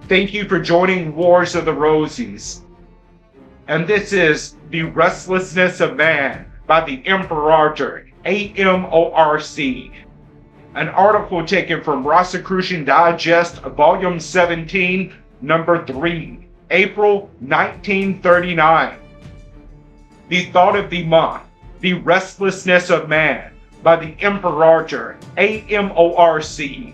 Thank you for joining Wars of the Rosies. And this is The Restlessness of Man by the Imperator, AMORC. An article taken from Rosicrucian Digest, Volume 17, Number 3, April 1939. The Thought of the Month, The Restlessness of Man by the Imperator, AMORC.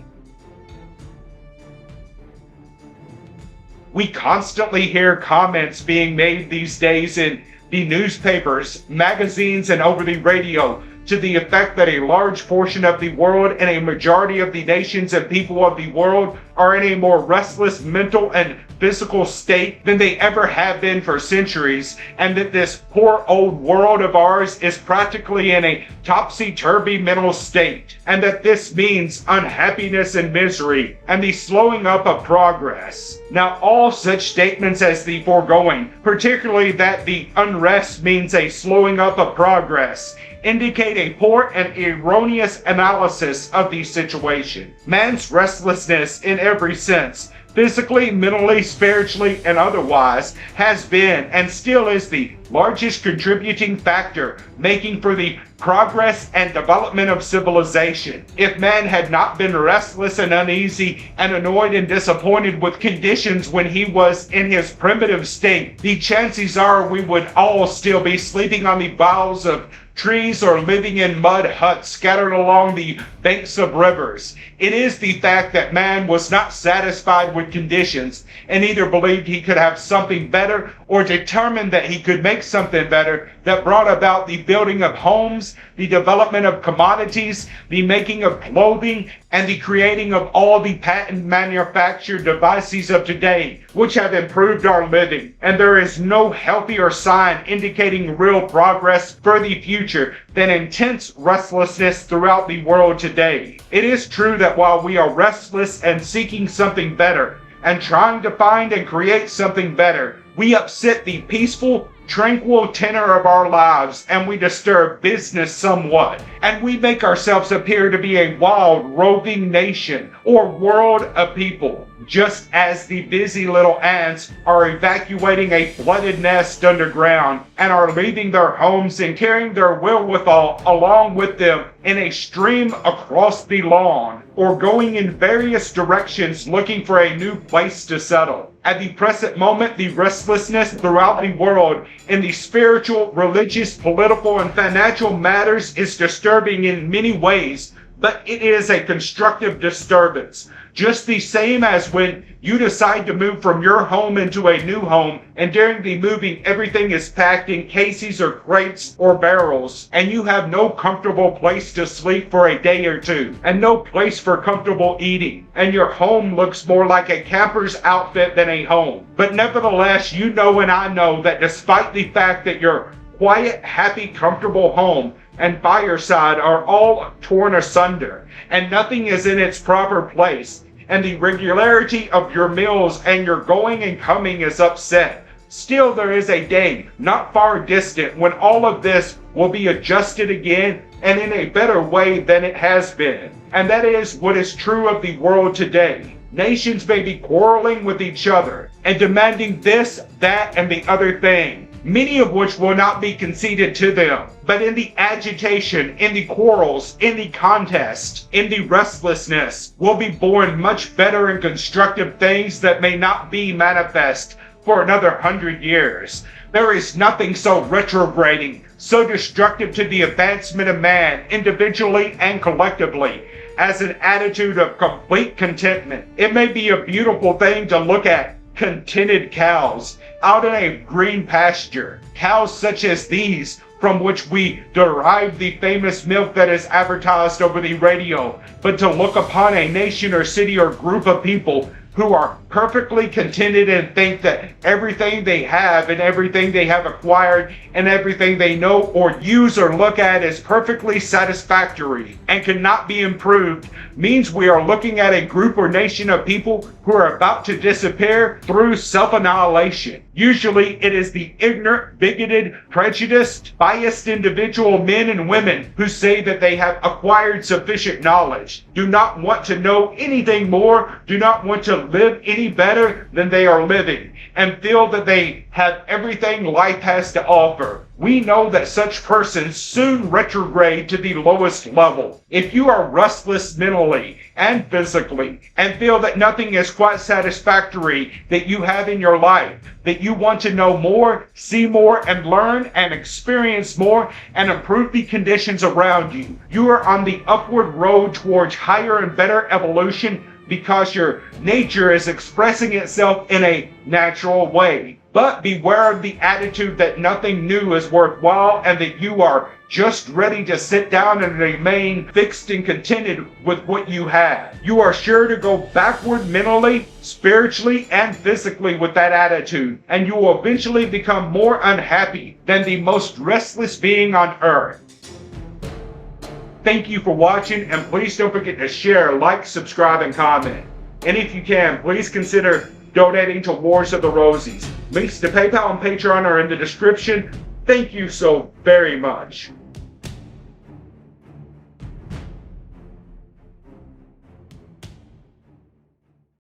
We constantly hear comments being made these days in the newspapers, magazines, and over the radio to the effect that a large portion of the world and a majority of the nations and people of the world are in a more restless mental and physical state than they ever have been for centuries, and that this poor old world of ours is practically in a topsy-turvy mental state, and that this means unhappiness and misery, and the slowing up of progress. Now, all such statements as the foregoing, particularly that the unrest means a slowing up of progress, indicate a poor and erroneous analysis of the situation. Man's restlessness in every sense, physically, mentally, spiritually, and otherwise, has been and still is the largest contributing factor making for the progress and development of civilization. If man had not been restless and uneasy and annoyed and disappointed with conditions when he was in his primitive state, the chances are we would all still be sleeping on the boughs of trees or living in mud huts scattered along the banks of rivers. It is the fact that man was not satisfied with conditions and either believed he could have something better or determined that he could make something better that brought about the building of homes, the development of commodities, the making of clothing, and the creating of all the patent manufactured devices of today, which have improved our living. And there is no healthier sign indicating real progress for the future than intense restlessness throughout the world today. It is true that while we are restless and seeking something better, and trying to find and create something better, we upset the peaceful, tranquil tenor of our lives, and we disturb business somewhat, and we make ourselves appear to be a wild, roving nation or world of people, just as the busy little ants are evacuating a flooded nest underground and are leaving their homes and carrying their wherewithal along with them in a stream across the lawn, or going in various directions looking for a new place to settle. At the present moment, the restlessness throughout the world in the spiritual, religious, political, and financial matters is disturbing in many ways, but it is a constructive disturbance. Just the same as when you decide to move from your home into a new home, and during the moving everything is packed in cases or crates or barrels, and you have no comfortable place to sleep for a day or two, and no place for comfortable eating, and your home looks more like a camper's outfit than a home. But nevertheless, you know and I know that despite the fact that your quiet, happy, comfortable home and fireside are all torn asunder, and nothing is in its proper place, and the regularity of your meals and your going and coming is upset, still there is a day not far distant when all of this will be adjusted again and in a better way than it has been. And that is what is true of the world today. Nations may be quarreling with each other and demanding this, that, and the other thing, many of which will not be conceded to them. But in the agitation, in the quarrels, in the contest, in the restlessness, will be born much better and constructive things that may not be manifest for another 100 years. There is nothing so retrograding, so destructive to the advancement of man, individually and collectively, as an attitude of complete contentment. It may be a beautiful thing to look at contented cows out in a green pasture, cows such as these from which we derive the famous milk that is advertised over the radio, but to look upon a nation or city or group of people who are perfectly contented and think that everything they have and everything they have acquired and everything they know or use or look at is perfectly satisfactory and cannot be improved, means we are looking at a group or nation of people who are about to disappear through self-annihilation. Usually it is the ignorant, bigoted, prejudiced, biased individual men and women who say that they have acquired sufficient knowledge, do not want to know anything more, do not want to live any better than they are living and feel that they have everything life has to offer. We know that such persons soon retrograde to the lowest level. If you are restless mentally and physically and feel that nothing is quite satisfactory that you have in your life, that you want to know more, see more, and learn and experience more and improve the conditions around you, you are on the upward road towards higher and better evolution because your nature is expressing itself in a natural way. But beware of the attitude that nothing new is worthwhile and that you are just ready to sit down and remain fixed and contented with what you have. You are sure to go backward mentally, spiritually, and physically with that attitude, and you will eventually become more unhappy than the most restless being on earth. Thank you for watching, and please don't forget to share, like, subscribe, and comment. And if you can, please consider donating to Wars of the Rosies. Links to PayPal and Patreon are in the description. Thank you so very much.